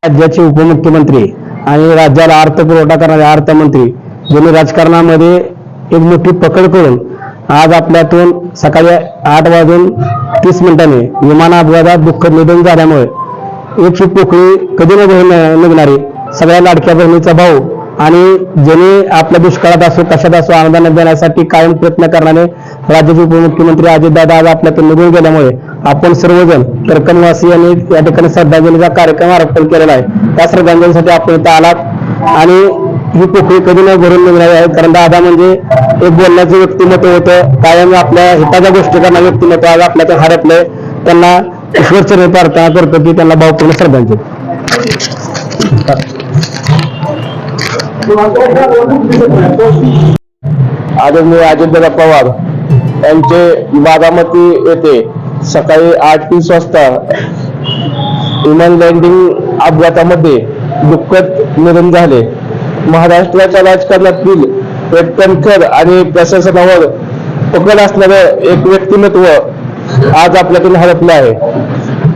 राज्याचे उपमुख्यमंत्री आणि राज्याला अर्थपुरवठा करणारे अर्थमंत्री यांनी राजकारणामध्ये एक मोठी पकड करून आज आपल्यातून सकाळी 8:30 विमान अपघातात दुःखद निधन झाल्यामुळे एक ही पोकळी कधी न निघणारी सगळ्या लाडक्या बहिणीचा भाऊ आणि ज्यांनी आपल्या दुष्काळात असो कशात असो अनुदान देण्यासाठी कायम प्रयत्न करणारे राज्याचे उपमुख्यमंत्री अजितदादा आज आपल्यातून निघून गेल्यामुळे आपण सर्वजण तरकणवासी यांनी या ठिकाणी श्रद्धांजलीचा कार्यक्रम अर्पण केलेला आहे. त्या श्रद्धांजलीसाठी आपण इथं आलात आणि ही पोकळी कधी न भरून निघणारी आहे. कारण दादा म्हणजे एक बोलण्याचं व्यक्तिमत्व होतं, कायम आपल्या हिताच्या गोष्टी करणारं व्यक्तिमत्व आज आपल्यातून हरपलंय. त्यांना ईश्वरचरणी प्रार्थना करतो की त्यांना भावपूर्ण श्रद्धांजली. आदरणीय अजितदादा पवार यांचे बारामती येथे सकाळी 8:30 वाजता विमान लँडिंग अपघातामध्ये दुःखद निधन झाले. महाराष्ट्राच्या राजकारणातील एक कणखर आणि प्रशासनावर पकड असणारं एक व्यक्तिमत्व आज आपल्यातून हरपलं आहे.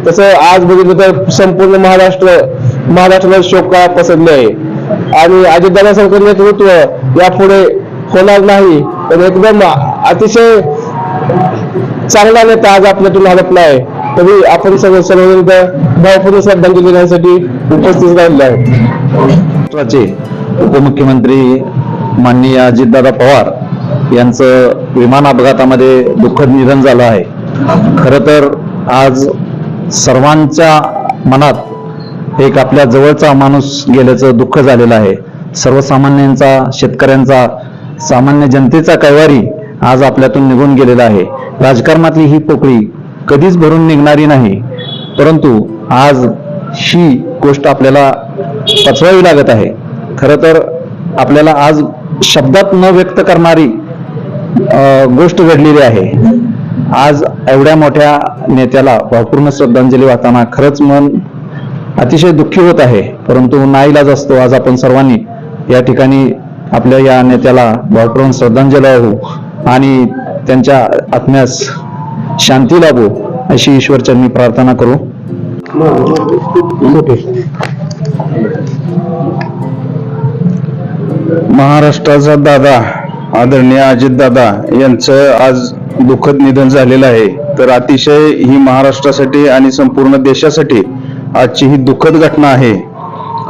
तसं आज बघितलं तर संपूर्ण महाराष्ट्राला शोककळा पसरली आहे आणि अजितदादा सरकार नेतृत्व यापुढे होणार नाही. तर एकदम अतिशय चांगला नेता आज आपल्यातून हरपला आहे. तरी आपण सर्वजण भावपूर्ण श्रद्धांजली देण्यासाठी उपस्थित राहिले आहेत. उपमुख्यमंत्री माननीय अजितदादा पवार यांचं विमान अपघातामध्ये दुःखद निधन झालं आहे. खरं तर आज सर्वांच्या मनात एक आपल्या जवळचा माणूस गेल्याचं दुःख झालेलं आहे. सर्वसामान्यांचा, शेतकऱ्यांचा, सामान्य जनतेचा कैवारी आज आपल्यातून निघून गेलेला आहे. राजकारणातली ही पोकळी कधीच भरून निघणारी नाही, परंतु आज ही गोष्ट आपल्याला पचवावी लागत आहे. खरं तर आपल्याला आज शब्दात न व्यक्त करणारी गोष्ट घडलेली आहे. आज एवढ्या मोठ्या नेत्याला भावपूर्ण श्रद्धांजली वाहताना खरंच मन अतिशय दुःखी होत आहे, परंतु नाईलाज असतो. आज आपण सर्वांनी या ठिकाणी आपल्या या नेत्याला भावपूर्ण श्रद्धांजली वाहू आणि त्यांच्या आत्म्यास शांती लाभो अशी ईश्वरचरणी प्रार्थना करू. महाराष्ट्राचा दादा आदरणीय अजितदादा यांचं आज दुःखद निधन झालेलं आहे. तर अतिशय ही महाराष्ट्रासाठी आणि संपूर्ण देशासाठी आजची ही दुःखद घटना आहे.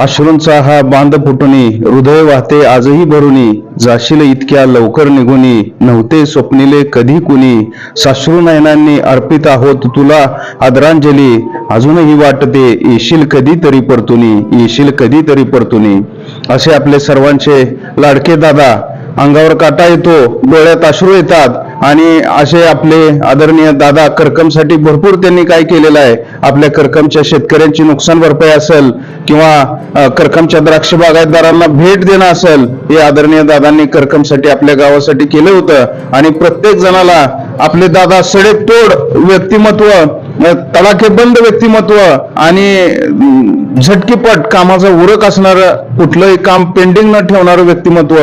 अश्रूंचा हा बांध फुटुनी, हृदय वाहते आजही भरुनी, जाशील इतक्या लवकर निघुनी, नव्हते स्वप्निले कधी कुणी, साश्रू नयनांनी अर्पित आहोत तुला आदरांजली, अजूनही वाटते येशील कधीतरी परतुनी, येशील कधीतरी परतुनी. असे आपले सर्वांचे लाडके दादा. अंगावर काटा येतो, डोळ्यात अश्रू येतात आणि असे आपले आदरणीय दादा करकमसाठी भरपूर त्यांनी काय केलेलं आहे. आपल्या करकमच्या शेतकऱ्यांची नुकसान भरपाई असेल किंवा करकमच्या द्राक्ष बागायतदारांना भेट देणं असेल, हे आदरणीय दादांनी करकमसाठी आपल्या गावासाठी केलं होतं. आणि प्रत्येक जणाला आपले दादा सडेतोड व्यक्तिमत्व, तडाखेबंद व्यक्तिमत्व आणि झटकीपट कामाचा उरक असणारं, कुठलंही काम पेंडिंग न ठेवणारं व्यक्तिमत्व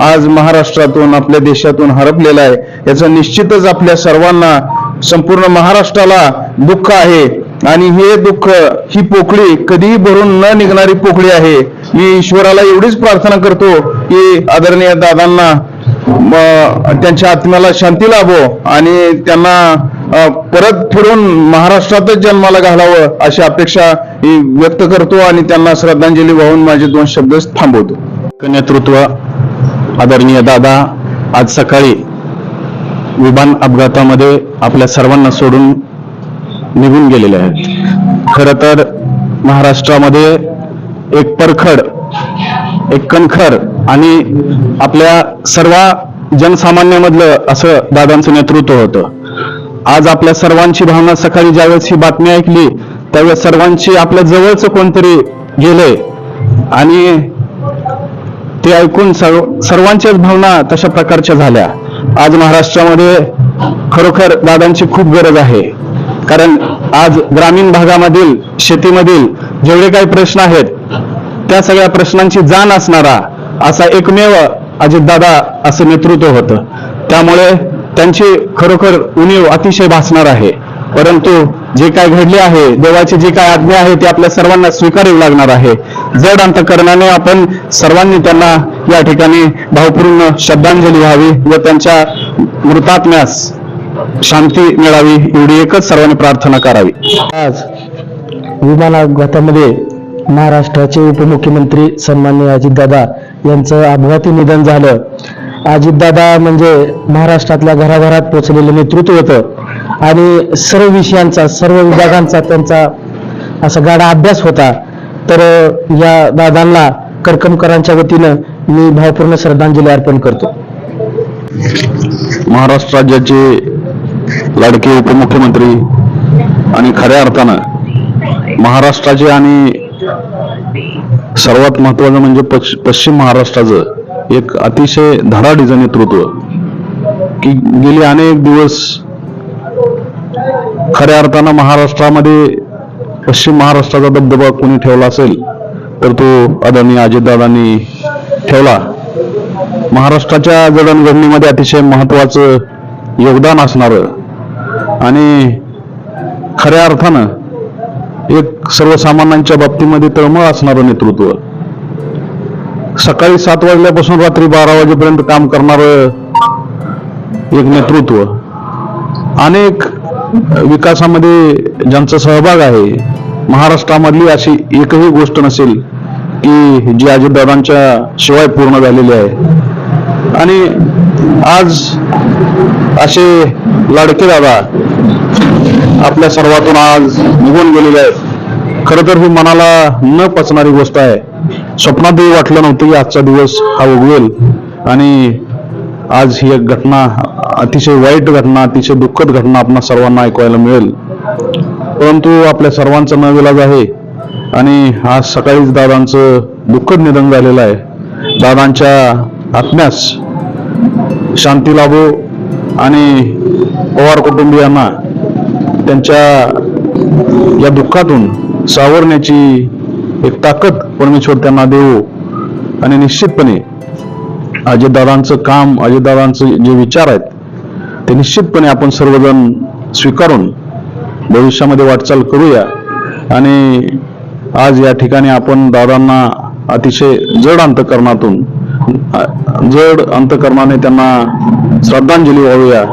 आज महाराष्ट्रातून, आपल्या देशातून हरपलेलं आहे. याचं निश्चितच आपल्या सर्वांना, संपूर्ण महाराष्ट्राला दुःख आहे. आणि हे दुःख, ही पोकळी कधीही भरून न निघणारी पोकळी आहे. मी ईश्वराला एवढीच प्रार्थना करतो की आदरणीय दादांना त्यांच्या आत्म्याला शांती लाभो आणि त्यांना परत फिरून महाराष्ट्रातच जन्माला घालावं अशी अपेक्षा व्यक्त करतो आणि त्यांना श्रद्धांजली वाहून माझे 2 शब्द थांबवतो. नेतृत्व आदरणीय दादा आज सकाळी विमान अपघातामध्ये आपल्या सर्वांना सोडून निघून गेलेले आहेत. खरं तर महाराष्ट्रामध्ये एक परखड, एक कणखर आणि आपल्या सर्व जनसामान्यामधलं असं दादांचं नेतृत्व होतं. आज आपल्या सर्वांची भावना, सकाळी ज्यावेळेस ही बातमी ऐकली त्यावेळेस सर्वांची आपल्या जवळचं कोणतरी गेले आणि ते ऐकून सर्वांच्याच भावना तशा प्रकारच्या झाल्या. आज महाराष्ट्रामध्ये खरोखर दादांची खूप गरज आहे. कारण आज ग्रामीण भागामधील, शेतीमधील जेवढे काही प्रश्न आहेत त्या सगळ्या प्रश्नांची जाण असणारा असा एकमेव अजितदादा असं नेतृत्व होतं. त्यामुळे त्यांची खरोखर उणीव अतिशय भासणार आहे. परंतु जे काय घडले आहे, देवाची जी काय आज्ञा आहे ती आपल्या सर्वांना स्वीकारावी लागणार आहे. जड अंतकरणाने आपण सर्वांनी त्यांना या ठिकाणी भावपूर्ण श्रद्धांजली व्हावी व त्यांच्या मृतात्म्यास शांती मिळावी एवढी एकच सर्वांनी प्रार्थना करावी. आज विमान अपघातामध्ये महाराष्ट्राचे उपमुख्यमंत्री सन्माननीय अजितदादा यांचं अपघाती निधन झालं. अजितदादा म्हणजे महाराष्ट्रातल्या घराघरात पोचलेलं नेतृत्व होतं आणि सर्व विषयांचा, सर्व विभागांचा त्यांचा असा गाढा अभ्यास होता. तर या दादांना करकमकरांच्या वतीनं मी भावपूर्ण श्रद्धांजली अर्पण करतो. महाराष्ट्र राज्याचे लाडके उपमुख्यमंत्री आणि खऱ्या अर्थानं महाराष्ट्राचे आणि सर्वात महत्वाचं म्हणजे पश्चिम महाराष्ट्राचं एक अतिशय धडाडीचं नेतृत्व की गेले अनेक दिवस खऱ्या अर्थानं महाराष्ट्रामध्ये पश्चिम महाराष्ट्राचा दबदबा कोणी ठेवला असेल तर तो आदरणीय अजितदादांनी ठेवला. महाराष्ट्राच्या जडणघडणीमध्ये अतिशय महत्वाचं योगदान असणारं आणि खऱ्या अर्थानं एक सर्वसामान्यांच्या बाबतीमध्ये तळमळ असणारं नेतृत्व, सकाळी 7 वाजल्यापासून रात्री 12 वाजेपर्यंत काम करणारं एक नेतृत्व, अनेक विकासामध्ये ज्यांचा सहभाग आहे. महाराष्ट्रामधली अशी एकही गोष्ट नसेल की जी अजितदादांच्या शिवाय पूर्ण झालेली आहे. आणि आज असे लाडके दादा आपल्या सर्वातून आज निघून गेलेले आहेत. खरं तर ही मनाला न पचणारी गोष्ट आहे. स्वप्नातही वाटलं नव्हतं की आजचा दिवस हा उगवेल आणि आज ही एक घटना, अतिशय वाईट घटना, अतिशय दुःखद घटना आपणा सर्वांना ऐकायला मिळेल. परंतु आपल्या सर्वांचं नाविलाज आहे आणि आज सकाळीच दादांचं दुःखद निधन झालेलं आहे. दादांच्या आत्म्यास शांती लाभो आणि पवार कुटुंबियांना त्यांच्या या दुःखातून सावरण्याची एक ताकद परमेश्वर त्यांना देवो. आणि निश्चितपणे अजितदादांचं काम, अजितदादांचे जे विचार आहेत ते निश्चितपणे आपण सर्वजण स्वीकारून भविष्यामध्ये वाटचाल करूया. आणि आज या ठिकाणी आपण दादांना अतिशय जड अंतकरणाने त्यांना श्रद्धांजली वाहूया.